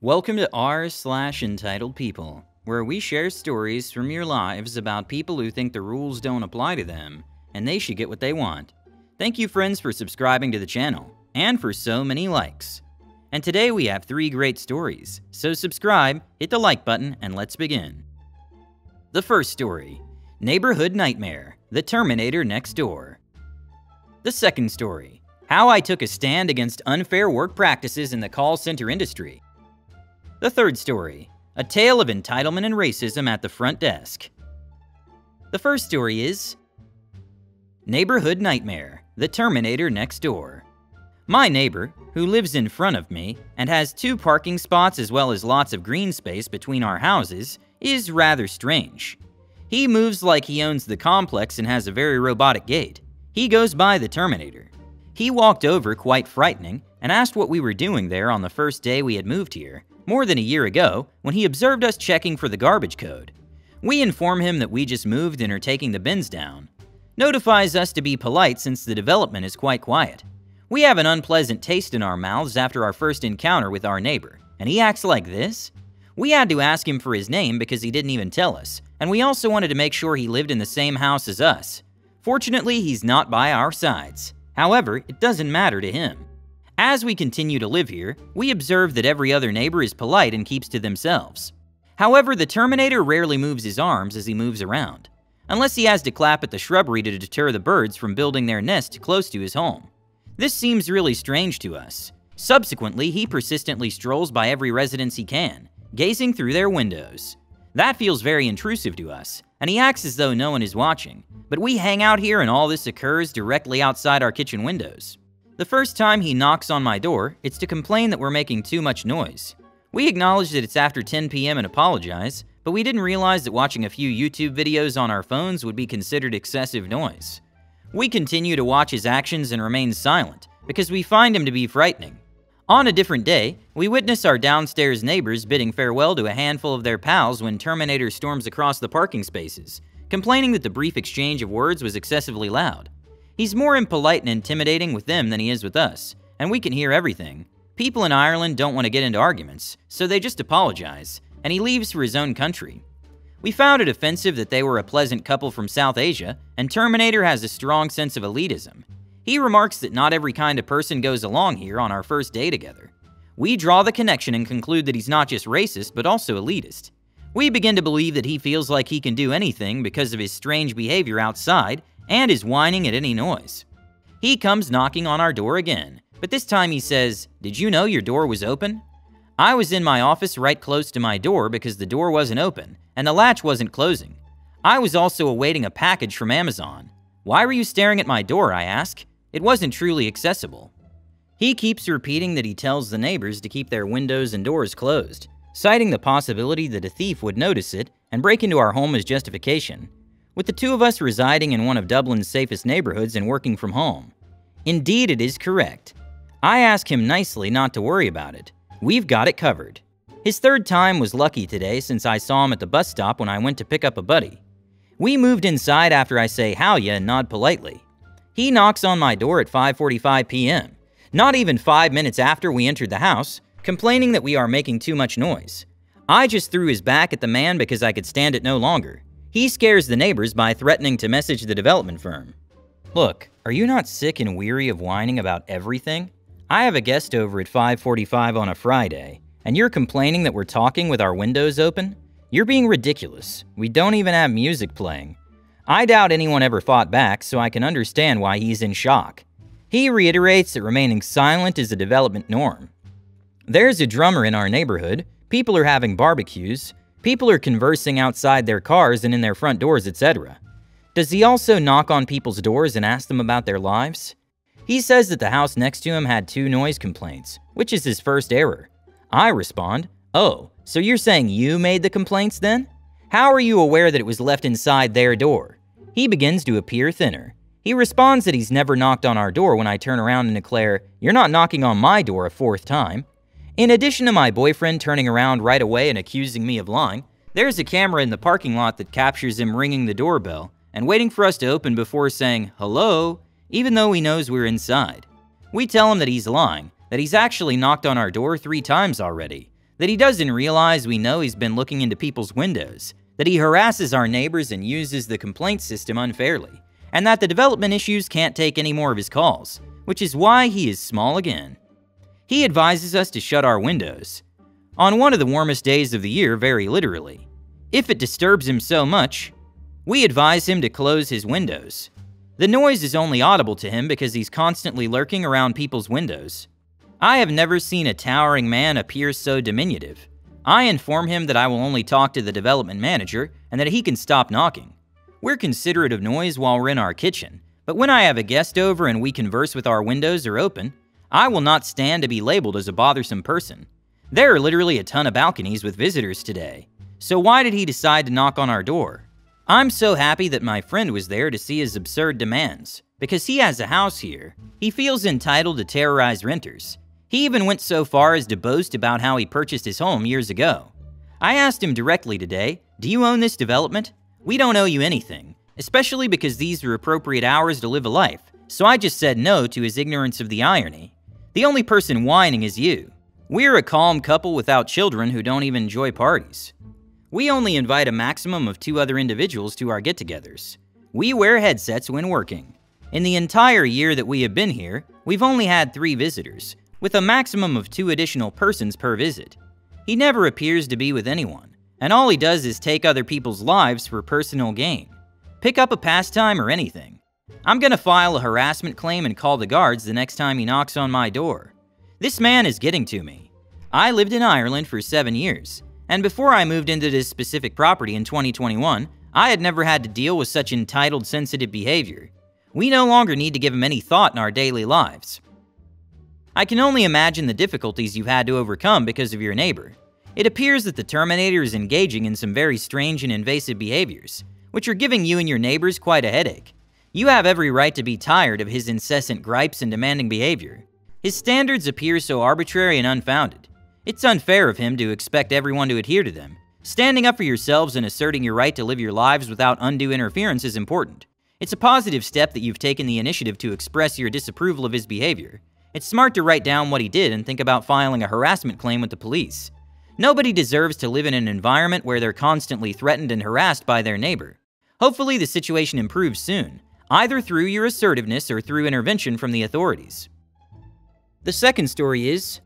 Welcome to r/entitled people, where we share stories from your lives about people who think the rules don't apply to them, and they should get what they want. Thank you friends for subscribing to the channel, and for so many likes. And today we have 3 great stories, so subscribe, hit the like button, and let's begin. The first story, Neighborhood Nightmare, The Terminator Next Door. The second story, How I Took a Stand Against Unfair Work Practices in the Call Center Industry. The third story, A Tale of Entitlement and Racism at the Front Desk. The first story is Neighborhood Nightmare, The Terminator Next Door. My neighbor, who lives in front of me and has 2 parking spots as well as lots of green space between our houses, is rather strange. He moves like he owns the complex and has a very robotic gait. He goes by the Terminator. He walked over quite frightening and asked what we were doing there on the first day we had moved here, more than a year ago, when he observed us checking for the garbage code. We inform him that we just moved and are taking the bins down. Notifies us to be polite since the development is quite quiet. We have an unpleasant taste in our mouths after our first encounter with our neighbor, and he acts like this? We had to ask him for his name because he didn't even tell us, and we also wanted to make sure he lived in the same house as us. Fortunately, he's not by our sides. However, it doesn't matter to him. As we continue to live here, we observe that every other neighbor is polite and keeps to themselves. However, the Terminator rarely moves his arms as he moves around, unless he has to clap at the shrubbery to deter the birds from building their nest close to his home. This seems really strange to us. Subsequently, he persistently strolls by every residence he can, gazing through their windows. That feels very intrusive to us, and he acts as though no one is watching, but we hang out here and all this occurs directly outside our kitchen windows. The first time he knocks on my door, it's to complain that we're making too much noise. We acknowledge that it's after 10 p.m. and apologize, but we didn't realize that watching a few YouTube videos on our phones would be considered excessive noise. We continue to watch his actions and remain silent, because we find him to be frightening. On a different day, we witness our downstairs neighbors bidding farewell to a handful of their pals when Terminator storms across the parking spaces, complaining that the brief exchange of words was excessively loud. He's more impolite and intimidating with them than he is with us, and we can hear everything. People in Ireland don't want to get into arguments, so they just apologize, and he leaves for his own country. We found it offensive that they were a pleasant couple from South Asia, and Terminator has a strong sense of elitism. He remarks that not every kind of person goes along here on our first day together. We draw the connection and conclude that he's not just racist, but also elitist. We begin to believe that he feels like he can do anything because of his strange behavior outside and is whining at any noise. He comes knocking on our door again, but this time he says, "Did you know your door was open?" I was in my office right close to my door because the door wasn't open, and the latch wasn't closing. I was also awaiting a package from Amazon. "Why were you staring at my door?" I ask. It wasn't truly accessible. He keeps repeating that he tells the neighbors to keep their windows and doors closed, citing the possibility that a thief would notice it and break into our home as justification, with the 2 of us residing in one of Dublin's safest neighborhoods and working from home. Indeed, it is correct. I ask him nicely not to worry about it. We've got it covered. His third time was lucky today since I saw him at the bus stop when I went to pick up a buddy. We moved inside after I say howya and nod politely. He knocks on my door at 5:45 p.m., not even 5 minutes after we entered the house, complaining that we are making too much noise. I just threw his back at the man because I could stand it no longer. He scares the neighbors by threatening to message the development firm. Look, are you not sick and weary of whining about everything? I have a guest over at 5:45 on a Friday, and you're complaining that we're talking with our windows open? You're being ridiculous. We don't even have music playing. I doubt anyone ever fought back, so I can understand why he's in shock. He reiterates that remaining silent is a development norm. There's a drummer in our neighborhood, people are having barbecues, people are conversing outside their cars and in their front doors, etc. Does he also knock on people's doors and ask them about their lives? He says that the house next to him had 2 noise complaints, which is his first error. I respond, "Oh, so you're saying you made the complaints then? How are you aware that it was left inside their door?" He begins to appear thinner. He responds that he's never knocked on our door when I turn around and declare, "You're not knocking on my door a 4th time." In addition to my boyfriend turning around right away and accusing me of lying, there's a camera in the parking lot that captures him ringing the doorbell and waiting for us to open before saying, "Hello," even though he knows we're inside. We tell him that he's lying, that he's actually knocked on our door 3 times already, that he doesn't realize we know he's been looking into people's windows, that he harasses our neighbors and uses the complaint system unfairly, and that the development issues can't take any more of his calls, which is why he is small again. He advises us to shut our windows. On one of the warmest days of the year, very literally. If it disturbs him so much, we advise him to close his windows. The noise is only audible to him because he's constantly lurking around people's windows. I have never seen a towering man appear so diminutive. I inform him that I will only talk to the development manager and that he can stop knocking. We're considerate of noise while we're in our kitchen, but when I have a guest over and we converse with our windows are open, I will not stand to be labeled as a bothersome person. There are literally a ton of balconies with visitors today, so why did he decide to knock on our door? I'm so happy that my friend was there to see his absurd demands. Because he has a house here, he feels entitled to terrorize renters. He even went so far as to boast about how he purchased his home years ago. I asked him directly today, "Do you own this development?" "We don't owe you anything, especially because these are appropriate hours to live a life," so I just said no to his ignorance of the irony. The only person whining is you. We're a calm couple without children who don't even enjoy parties. We only invite a maximum of 2 other individuals to our get-togethers. We wear headsets when working. In the entire year that we have been here, we've only had 3 visitors, with a maximum of 2 additional persons per visit. He never appears to be with anyone, and all he does is take other people's lives for personal gain. Pick up a pastime or anything. I'm gonna file a harassment claim and call the guards the next time he knocks on my door. This man is getting to me. I lived in Ireland for 7 years, and before I moved into this specific property in 2021, I had never had to deal with such entitled, sensitive behavior. We no longer need to give him any thought in our daily lives. I can only imagine the difficulties you've had to overcome because of your neighbor. It appears that the Terminator is engaging in some very strange and invasive behaviors, which are giving you and your neighbors quite a headache. You have every right to be tired of his incessant gripes and demanding behavior. His standards appear so arbitrary and unfounded. It's unfair of him to expect everyone to adhere to them. Standing up for yourselves and asserting your right to live your lives without undue interference is important. It's a positive step that you've taken the initiative to express your disapproval of his behavior. It's smart to write down what he did and think about filing a harassment claim with the police. Nobody deserves to live in an environment where they're constantly threatened and harassed by their neighbor. Hopefully the situation improves soon, either through your assertiveness or through intervention from the authorities. The second story is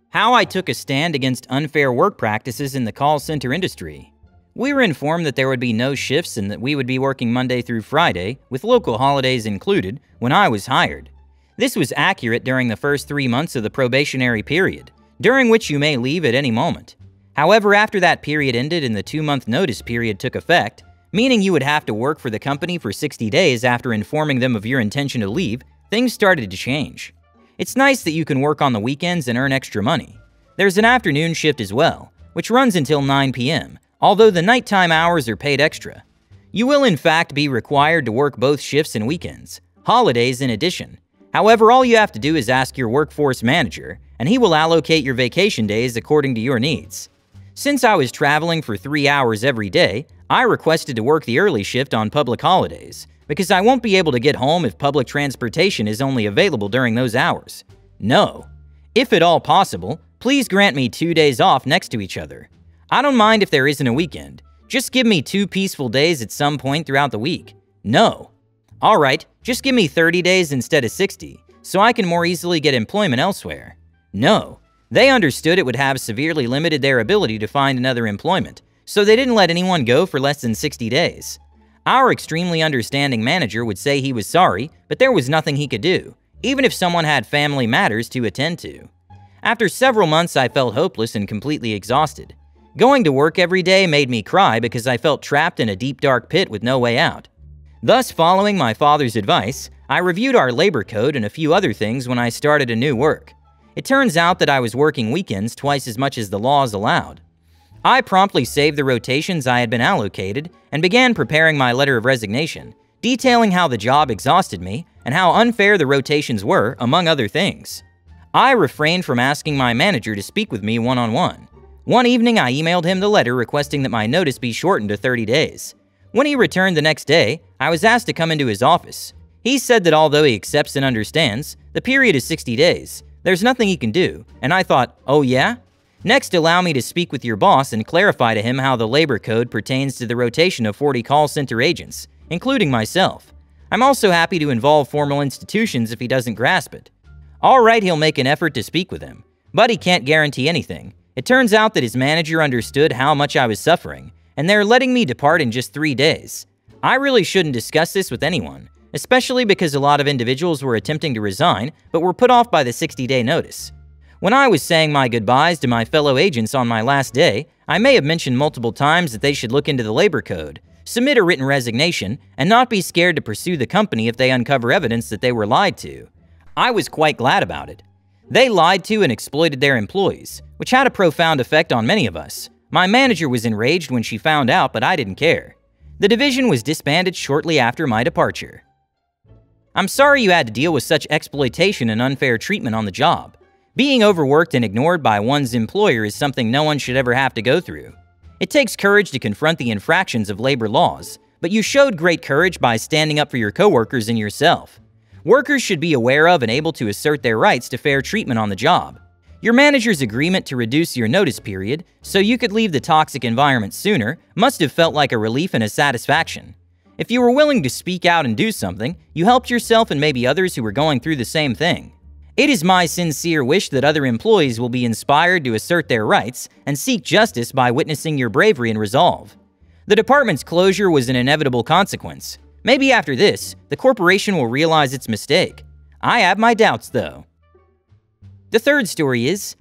how I took a stand against unfair work practices in the call center industry. We were informed that there would be no shifts and that we would be working Monday through Friday, with local holidays included, when I was hired. This was accurate during the first 3 months of the probationary period, during which you may leave at any moment. However, after that period ended and the 2-month notice period took effect, meaning you would have to work for the company for 60 days after informing them of your intention to leave, things started to change. It's nice that you can work on the weekends and earn extra money. There's an afternoon shift as well, which runs until 9 p.m., although the nighttime hours are paid extra. You will in fact be required to work both shifts and weekends, holidays in addition. However, all you have to do is ask your workforce manager, and he will allocate your vacation days according to your needs. Since I was traveling for 3 hours every day, I requested to work the early shift on public holidays, because I won't be able to get home if public transportation is only available during those hours. No. If at all possible, please grant me 2 days off next to each other. I don't mind if there isn't a weekend. Just give me 2 peaceful days at some point throughout the week. No. Alright, just give me 30 days instead of 60, so I can more easily get employment elsewhere. No. They understood it would have severely limited their ability to find another employment, so they didn't let anyone go for less than 60 days. Our extremely understanding manager would say he was sorry, but there was nothing he could do, even if someone had family matters to attend to. After several months, I felt hopeless and completely exhausted. Going to work every day made me cry because I felt trapped in a deep dark pit with no way out. Thus, following my father's advice, I reviewed our labor code and a few other things when I started a new work. It turns out that I was working weekends twice as much as the laws allowed. I promptly saved the rotations I had been allocated and began preparing my letter of resignation, detailing how the job exhausted me and how unfair the rotations were, among other things. I refrained from asking my manager to speak with me one-on-one. One evening, I emailed him the letter requesting that my notice be shortened to 30 days. When he returned the next day, I was asked to come into his office. He said that although he accepts and understands, the period is 60 days. There's nothing he can do, and I thought, oh yeah? Next, allow me to speak with your boss and clarify to him how the labor code pertains to the rotation of 40 call center agents, including myself. I'm also happy to involve formal institutions if he doesn't grasp it. Alright, he'll make an effort to speak with him, but he can't guarantee anything. It turns out that his manager understood how much I was suffering, and they're letting me depart in just 3 days. I really shouldn't discuss this with anyone, especially because a lot of individuals were attempting to resign but were put off by the 60-day notice. When I was saying my goodbyes to my fellow agents on my last day, I may have mentioned multiple times that they should look into the labor code, submit a written resignation, and not be scared to pursue the company if they uncover evidence that they were lied to. I was quite glad about it. They lied to and exploited their employees, which had a profound effect on many of us. My manager was enraged when she found out, but I didn't care. The division was disbanded shortly after my departure. I'm sorry you had to deal with such exploitation and unfair treatment on the job. Being overworked and ignored by one's employer is something no one should ever have to go through. It takes courage to confront the infractions of labor laws, but you showed great courage by standing up for your coworkers and yourself. Workers should be aware of and able to assert their rights to fair treatment on the job. Your manager's agreement to reduce your notice period so you could leave the toxic environment sooner must have felt like a relief and a satisfaction. If you were willing to speak out and do something, you helped yourself and maybe others who were going through the same thing. It is my sincere wish that other employees will be inspired to assert their rights and seek justice by witnessing your bravery and resolve. The department's closure was an inevitable consequence. Maybe after this, the corporation will realize its mistake. I have my doubts, though. The third story is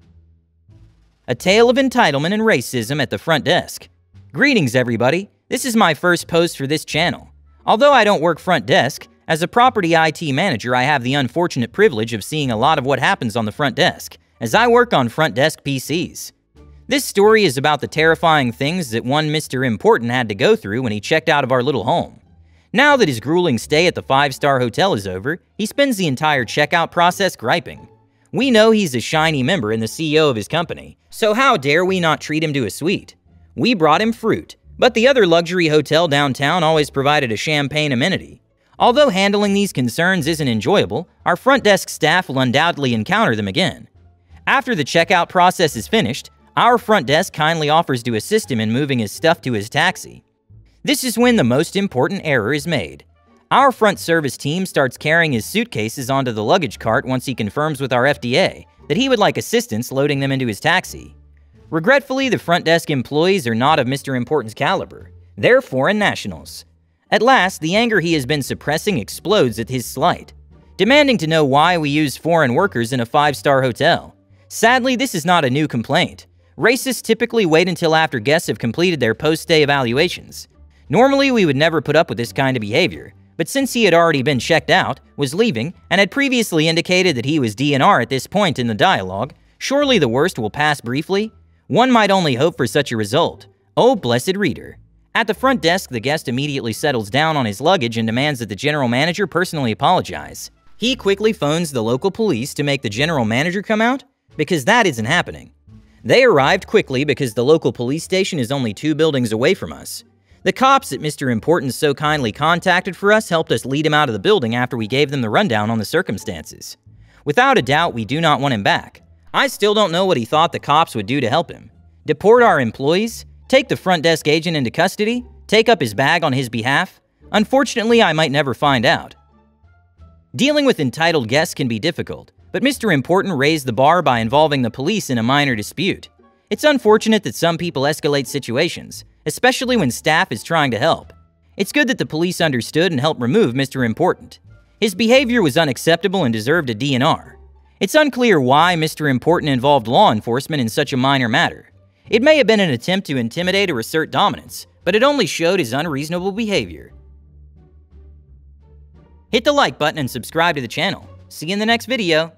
A Tale of Entitlement and Racism at the Front Desk. Greetings, everybody. This is my first post for this channel. Although I don't work front desk, as a property IT manager, I have the unfortunate privilege of seeing a lot of what happens on the front desk, as I work on front desk PCs. This story is about the terrifying things that one Mr. Important had to go through when he checked out of our little home. Now that his grueling stay at the 5-star hotel is over, he spends the entire checkout process griping. We know he's a shiny member and the CEO of his company, so how dare we not treat him to a suite? We brought him fruit, but the other luxury hotel downtown always provided a champagne amenity. Although handling these concerns isn't enjoyable, our front desk staff will undoubtedly encounter them again. After the checkout process is finished, our front desk kindly offers to assist him in moving his stuff to his taxi. This is when the most important error is made. Our front service team starts carrying his suitcases onto the luggage cart once he confirms with our FDA that he would like assistance loading them into his taxi. Regretfully, the front desk employees are not of Mr. Important's caliber. They're foreign nationals. At last, the anger he has been suppressing explodes at his slight, demanding to know why we use foreign workers in a 5-star hotel. Sadly, this is not a new complaint. Racists typically wait until after guests have completed their post-stay evaluations. Normally, we would never put up with this kind of behavior, but since he had already been checked out, was leaving, and had previously indicated that he was DNR at this point in the dialogue, surely the worst will pass briefly? One might only hope for such a result. Oh, blessed reader. At the front desk, the guest immediately settles down on his luggage and demands that the general manager personally apologize. He quickly phones the local police to make the general manager come out, because that isn't happening. They arrived quickly because the local police station is only 2 buildings away from us. The cops that Mr. Important so kindly contacted for us helped us lead him out of the building after we gave them the rundown on the circumstances. Without a doubt, we do not want him back. I still don't know what he thought the cops would do to help him. Deport our employees? Take the front desk agent into custody? Take up his bag on his behalf? Unfortunately, I might never find out. Dealing with entitled guests can be difficult, but Mr. Important raised the bar by involving the police in a minor dispute. It's unfortunate that some people escalate situations, especially when staff is trying to help. It's good that the police understood and helped remove Mr. Important. His behavior was unacceptable and deserved a DNR. It's unclear why Mr. Important involved law enforcement in such a minor matter. It may have been an attempt to intimidate or assert dominance, but it only showed his unreasonable behavior. Hit the like button and subscribe to the channel. See you in the next video.